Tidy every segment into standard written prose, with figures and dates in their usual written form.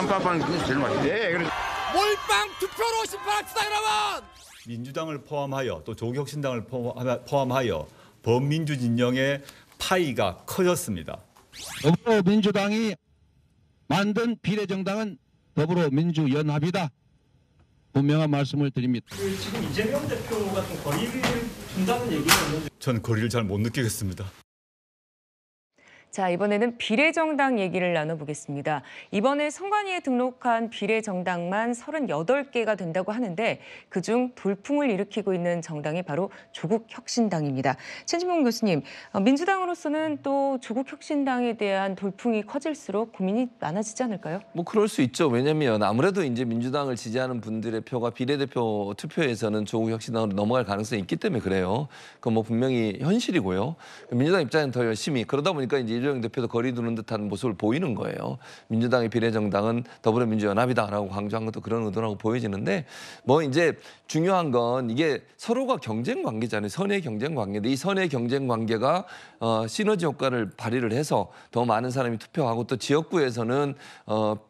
단팥빵이 그게 제일 맛있네. 네, 그래. 몰빵 투표로 심판합시다 여러분. 민주당을 포함하여 또 조국혁신당을 포함하여 범민주 진영의 파이가 커졌습니다. 더불어민주당이 만든 비례정당은 더불어민주연합이다. 분명한 말씀을 드립니다. 지금 이재명 대표가 좀 거리를 둔다는 얘기가 있는데 전 거리를 잘 못 느끼겠습니다. 자, 이번에는 비례정당 얘기를 나눠보겠습니다. 이번에 선관위에 등록한 비례정당만 38개가 된다고 하는데 그중 돌풍을 일으키고 있는 정당이 바로 조국혁신당입니다. 최진봉 교수님, 민주당으로서는 또 조국혁신당에 대한 돌풍이 커질수록 고민이 많아지지 않을까요? 뭐 그럴 수 있죠. 왜냐하면 아무래도 이제 민주당을 지지하는 분들의 표가 비례대표 투표에서는 조국혁신당으로 넘어갈 가능성이 있기 때문에 그래요. 그건 뭐 분명히 현실이고요. 민주당 입장에는 더 열심히 그러다 보니까 이제 이재명 대표도 거리 두는 듯한 모습을 보이는 거예요. 민주당의 비례정당은 더불어민주연합이다라고 강조한 것도 그런 의도라고 보여지는데 뭐 이제 중요한 건 이게 서로가 경쟁 관계잖아요. 선의 경쟁 관계인데 이 선의 경쟁 관계가 시너지 효과를 발휘를 해서 더 많은 사람이 투표하고 또 지역구에서는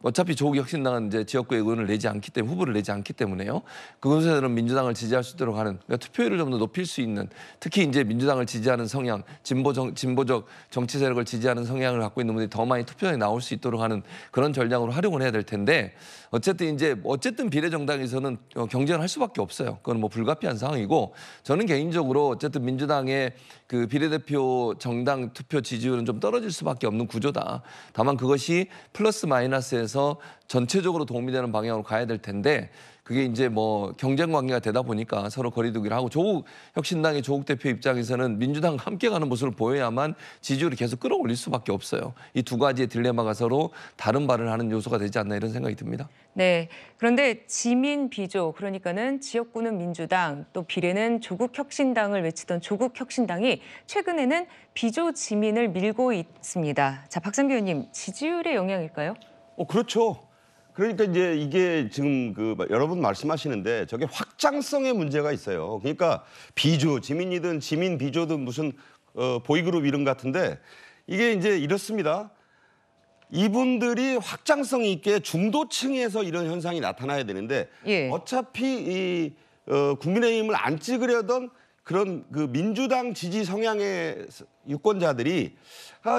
어차피 조국혁신당은 이제 지역구에 의원을 내지 않기 때문에 후보를 내지 않기 때문에요. 그곳에서는 민주당을 지지할 수 있도록 하는 그러니까 투표율을 좀 더 높일 수 있는 특히 이제 민주당을 지지하는 성향, 진보적 정치 세력을 지지하는 성향을 갖고 있는 분들이 더 많이 투표에 나올 수 있도록 하는 그런 전략으로 활용을 해야 될 텐데 어쨌든 비례정당에서는 경쟁을 할 수밖에 없어요. 그건 뭐 불가피한 상황이고 저는 개인적으로 어쨌든 민주당의 그 비례대표 정당 투표 지지율은 좀 떨어질 수밖에 없는 구조다. 다만 그것이 플러스 마이너스에서 전체적으로 도움이 되는 방향으로 가야 될 텐데 그게 이제 뭐 경쟁 관계가 되다 보니까 서로 거리두기를 하고 조국혁신당의 조국 대표 입장에서는 민주당과 함께 가는 모습을 보여야만 지지율이 계속 끌어올릴 수밖에 없어요. 이 두 가지의 딜레마가 서로 다른 발을 하는 요소가 되지 않나 이런 생각이 듭니다. 네, 그런데 지민 비조 그러니까는 지역구는 민주당 또 비례는 조국혁신당을 외치던 조국혁신당이 최근에는 비조 지민을 밀고 있습니다. 자, 박상규 의원님 지지율의 영향일까요? 그렇죠. 그러니까 이제 이게 지금 여러분 말씀하시는데 저게 확장성의 문제가 있어요. 그러니까 비조, 지민이든 지민 비조든 무슨 보이그룹 이름 같은데 이게 이제 이렇습니다. 이분들이 확장성이 있게 중도층에서 이런 현상이 나타나야 되는데 예. 어차피 국민의힘을 안 찍으려던 그런 그 민주당 지지 성향의 유권자들이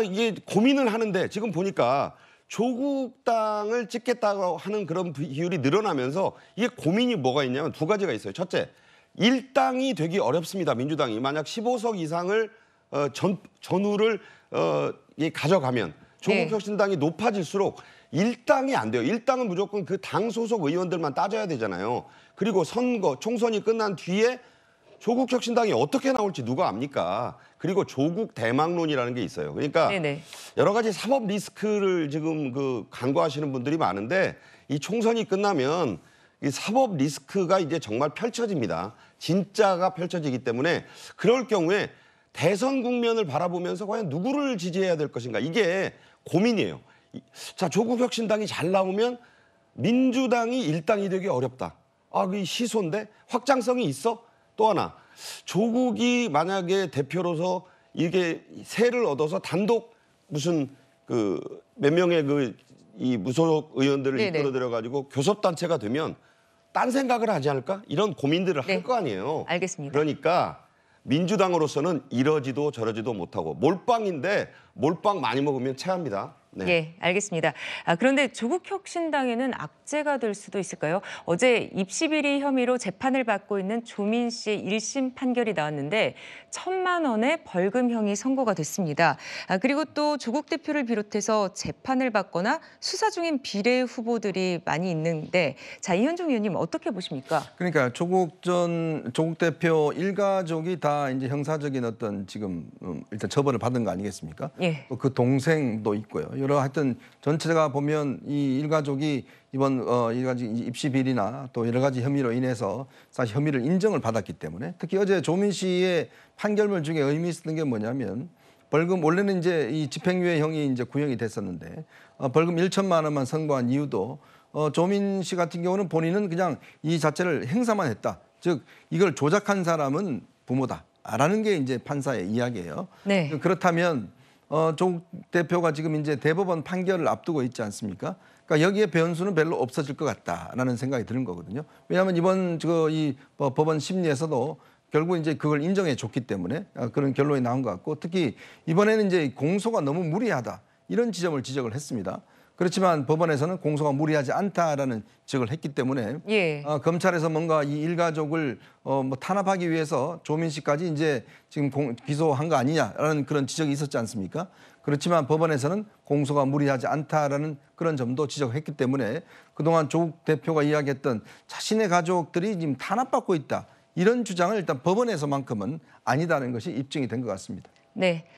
이게 고민을 하는데 지금 보니까 조국당을 찍겠다고 하는 그런 비율이 늘어나면서 이게 고민이 뭐가 있냐면 두 가지가 있어요. 첫째, 일당이 되기 어렵습니다. 민주당이 만약 15석 이상을 전후를 가져가면 조국혁신당이 높아질수록 일당이 안 돼요. 일당은 무조건 그 당 소속 의원들만 따져야 되잖아요. 그리고 총선이 끝난 뒤에 조국혁신당이 어떻게 나올지 누가 압니까? 그리고 조국 대망론이라는 게 있어요. 그러니까 네네. 여러 가지 사법 리스크를 지금 간과하시는 분들이 많은데 이 총선이 끝나면 이 사법 리스크가 이제 정말 펼쳐집니다. 진짜가 펼쳐지기 때문에 그럴 경우에 대선 국면을 바라보면서 과연 누구를 지지해야 될 것인가 이게 고민이에요. 자, 조국혁신당이 잘 나오면 민주당이 일당이 되기 어렵다. 그게 시소인데 확장성이 있어? 또 하나 조국이 만약에 대표로서 이게 세를 얻어서 단독 무슨 몇 명의 이 무소속 의원들을 이끌어들여 가지고 교섭단체가 되면 딴 생각을 하지 않을까? 이런 고민들을 할 거 아니에요. 알겠습니다. 그러니까 민주당으로서는 이러지도 저러지도 못하고 몰빵인데 몰빵 많이 먹으면 체합니다. 네. 예, 알겠습니다. 그런데 조국혁신당에는 악재가 될 수도 있을까요? 어제 입시 비리 혐의로 재판을 받고 있는 조민 씨의 1심 판결이 나왔는데 1,000만 원의 벌금형이 선고가 됐습니다. 그리고 또 조국 대표를 비롯해서 재판을 받거나 수사 중인 비례 후보들이 많이 있는데 자, 이현종 의원님 어떻게 보십니까? 그러니까 조국 대표 일가족이 다 이제 형사적인 어떤 지금 일단 처벌을 받은 거 아니겠습니까? 예. 그 동생도 있고요. 여러 하여튼 전체가 보면 이 일가족이 이번 여러 가지 입시 비리나 또 여러 가지 혐의로 인해서 사실 혐의를 인정을 받았기 때문에 특히 어제 조민 씨의 판결문 중에 의미 있었던 게 뭐냐면 벌금 원래는 이제 이 집행유예형이 이제 구형이 됐었는데 벌금 1천만 원만 선고한 이유도 조민 씨 같은 경우는 본인은 그냥 이 자체를 행사만 했다. 즉 이걸 조작한 사람은 부모다라는 게 이제 판사의 이야기예요. 네. 그렇다면 조국 대표가 지금 이제 대법원 판결을 앞두고 있지 않습니까? 그러니까 여기에 변수는 별로 없어질 것 같다라는 생각이 드는 거거든요. 왜냐하면 이번 이 법원 심리에서도 결국 이제 그걸 인정해 줬기 때문에 그런 결론이 나온 것 같고, 특히 이번에는 이제 공소가 너무 무리하다 이런 지점을 지적을 했습니다. 그렇지만 법원에서는 공소가 무리하지 않다라는 지적을 했기 때문에 예. 검찰에서 뭔가 이 일가족을 뭐 탄압하기 위해서 조민 씨까지 이제 지금 기소한 거 아니냐라는 그런 지적이 있었지 않습니까? 그렇지만 법원에서는 공소가 무리하지 않다라는 그런 점도 지적했기 때문에 그동안 조국 대표가 이야기했던 자신의 가족들이 지금 탄압받고 있다, 이런 주장을 일단 법원에서만큼은 아니다는 것이 입증이 된 것 같습니다. 네.